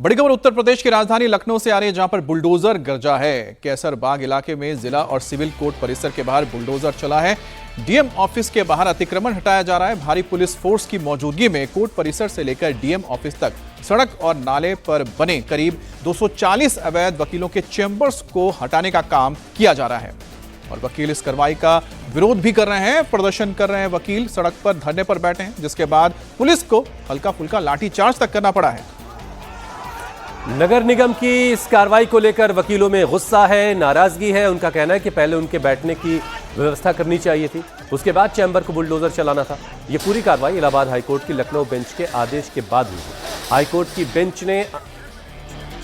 बड़ी खबर उत्तर प्रदेश की राजधानी लखनऊ से आ रही है, जहां पर बुलडोजर गरजा है। कैसर बाग इलाके में जिला और सिविल कोर्ट परिसर के बाहर बुलडोजर चला है। डीएम ऑफिस के बाहर अतिक्रमण हटाया जा रहा है। भारी पुलिस फोर्स की मौजूदगी में कोर्ट परिसर से लेकर डीएम ऑफिस तक सड़क और नाले पर बने करीब 240 अवैध वकीलों के चेंबर्स को हटाने का काम किया जा रहा है और वकील इस कार्रवाई का विरोध भी कर रहे हैं। प्रदर्शन कर रहे हैं वकील, सड़क पर धरने पर बैठे हैं, जिसके बाद पुलिस को हल्का फुल्का लाठीचार्ज तक करना पड़ा है। नगर निगम की इस कार्रवाई को लेकर वकीलों में गुस्सा है, नाराजगी है। उनका कहना है कि पहले उनके बैठने की व्यवस्था करनी चाहिए थी, उसके बाद चैम्बर को बुलडोजर चलाना था। ये पूरी कार्रवाई इलाहाबाद हाईकोर्ट की लखनऊ बेंच के आदेश के बाद हुई। हाईकोर्ट की बेंच ने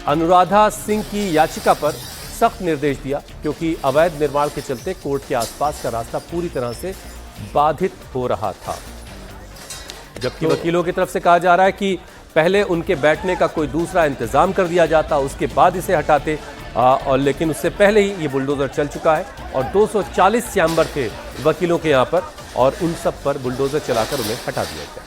अनुराधा सिंह की याचिका पर सख्त निर्देश दिया, क्योंकि अवैध निर्माण के चलते कोर्ट के आसपास का रास्ता पूरी तरह से बाधित हो रहा था। जबकि वकीलों की तरफ से कहा जा रहा है कि पहले उनके बैठने का कोई दूसरा इंतजाम कर दिया जाता, उसके बाद इसे हटाते, और लेकिन उससे पहले ही ये बुलडोजर चल चुका है और 240 चैम्बर थे वकीलों के यहाँ पर, और उन सब पर बुलडोजर चलाकर उन्हें हटा दिया गया।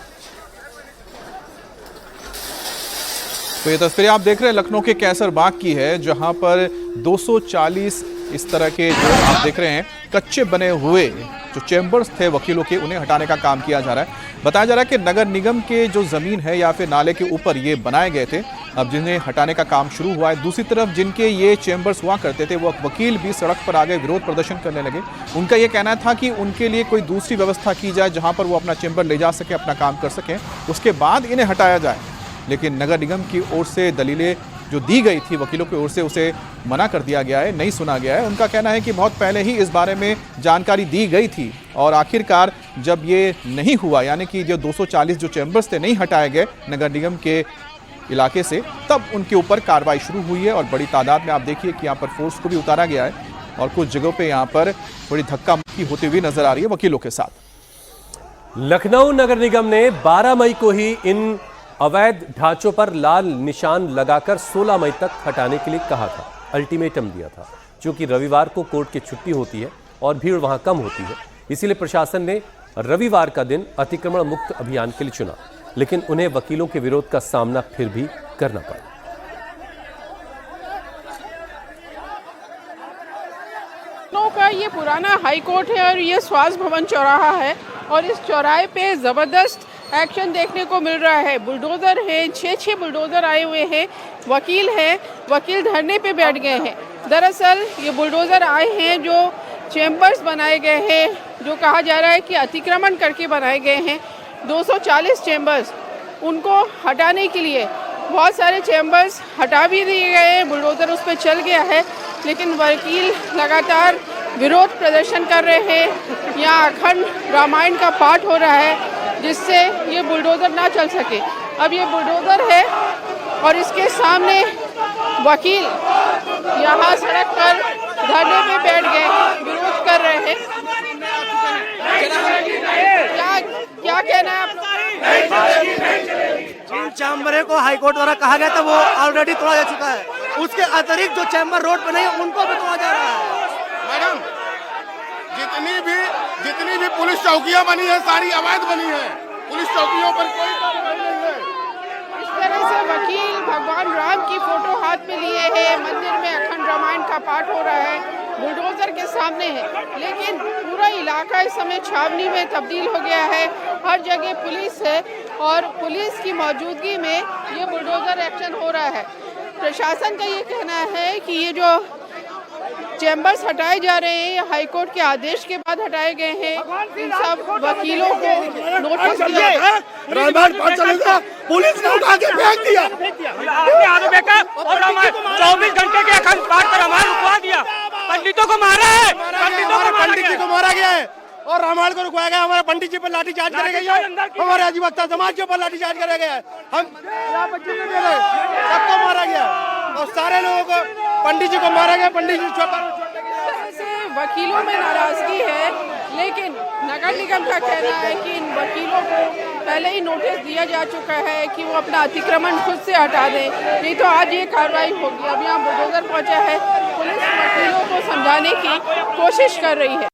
तो ये तस्वीरें आप देख रहे हैं लखनऊ के कैसर बाग की है, जहां पर 240 इस तरह के जो आप देख रहे हैं कच्चे बने हुए जो चेंबर्स थे वकीलों के, उन्हें हटाने का काम किया जा रहा है। बताया जा रहा है कि नगर निगम के जो जमीन है या फिर नाले के ऊपर ये बनाए गए थे, अब जिन्हें हटाने का काम शुरू हुआ है। दूसरी तरफ जिनके ये चेंबर्स हुआ करते थे, वो वकील भी सड़क पर आ गए, विरोध प्रदर्शन करने लगे। उनका ये कहना था कि उनके लिए कोई दूसरी व्यवस्था की जाए जहां पर वो अपना चेंबर ले जा सके, अपना काम कर सकें, उसके बाद इन्हें हटाया जाए। लेकिन नगर निगम की ओर से दलीलें जो दी गई थी वकीलों की ओर से, उसे मना कर दिया गया है, नहीं सुना गया है। उनका कहना है कि बहुत पहले ही इस बारे में जानकारी दी गई थी और आखिरकार जब ये नहीं हुआ, यानी कि जो 240 जो चैम्बर्स थे नहीं हटाए गए नगर निगम के इलाके से, तब उनके ऊपर कार्रवाई शुरू हुई है। और बड़ी तादाद में आप देखिए कि यहाँ पर फोर्स को भी उतारा गया है और कुछ जगहों पर यहाँ पर थोड़ी धक्का मुक्की होती हुई नजर आ रही है वकीलों के साथ। लखनऊ नगर निगम ने 12 मई को ही इन अवैध ढांचों पर लाल निशान लगाकर 16 मई तक हटाने के लिए कहा था, अल्टीमेटम दिया था। क्योंकि रविवार को कोर्ट की छुट्टी होती है और भीड़ वहां कम होती है, इसीलिए प्रशासन ने रविवार का दिन अतिक्रमण मुक्त अभियान के लिए चुना, लेकिन उन्हें वकीलों के विरोध का सामना फिर भी करना पड़ा। लखनऊ का ये पुराना हाई कोर्ट है और ये स्वास्थ्य भवन चौराहा है, और इस चौराहे पे जबरदस्त एक्शन देखने को मिल रहा है। बुलडोजर है, 6 बुलडोजर आए हुए हैं, वकील हैं, वकील धरने पे बैठ गए हैं। दरअसल ये बुलडोजर आए हैं जो चैम्बर्स बनाए गए हैं, जो कहा जा रहा है कि अतिक्रमण करके बनाए गए हैं। 240 चैम्बर्स, उनको हटाने के लिए बहुत सारे चैम्बर्स हटा भी दिए गए हैं, बुलडोजर उस पर चल गया है, लेकिन वकील लगातार विरोध प्रदर्शन कर रहे हैं। यहाँ अखंड रामायण का पाठ हो रहा है, जिससे ये बुलडोजर ना चल सके। अब ये बुलडोजर है और इसके सामने वकील यहाँ सड़क पर धरने पे बैठ गए, विरोध कर रहे हैं। क्या कहना है आप लोग? जिन चैम्बर को हाईकोर्ट द्वारा कहा गया था वो ऑलरेडी तोड़ा जा चुका है, उसके अतिरिक्त जो चैम्बर रोड पे नहीं है उनको भी तोड़ा जा रहा है। मैडम, जितनी भी पुलिस चौकियां बनी है सारी अवैध बनी है, पुलिस चौकियों पर कोई कार्रवाई नहीं है। इस तरह से वकील भगवान राम की फोटो हाथ में लिए हैं, मंदिर में अखंड रामायण का पाठ हो रहा है, बुलडोजर के सामने है, लेकिन पूरा इलाका इस समय छावनी में तब्दील हो गया है। हर जगह पुलिस है और पुलिस की मौजूदगी में ये बुलडोजर एक्शन हो रहा है। प्रशासन का ये कहना है कि ये जो चैम्बर्स हटाए जा रहे हैं, ये हाईकोर्ट के आदेश के बाद हटाए गए हैं। इन सब वकीलों को नोटिस दिया, पुलिस ने उठा के फेंक दिया और 24 घंटे के अखंड पाठ पर रामायण रुकवा दिया। पंडितों को मारा है, पंडित जी को मारा गया है और रामायण को रुकवाया गया। हमारे पंडित जी पर लाठीचार्ज करा गया है, हमारे अधिवक्ता समाज के ऊपर लाठीचार्ज करा गया है। हम सबको मारा गया और सारे लोगों को, पंडित जी को मारा गया, पंडित जी से वकीलों में नाराजगी है, लेकिन नगर निगम का कहना है कि इन वकीलों को पहले ही नोटिस दिया जा चुका है कि वो अपना अतिक्रमण खुद से हटा दें, नहीं तो आज ये कार्रवाई होगी। अब यहाँ बुलडोजर पहुंचा है, पुलिस वकीलों को समझाने की कोशिश कर रही है।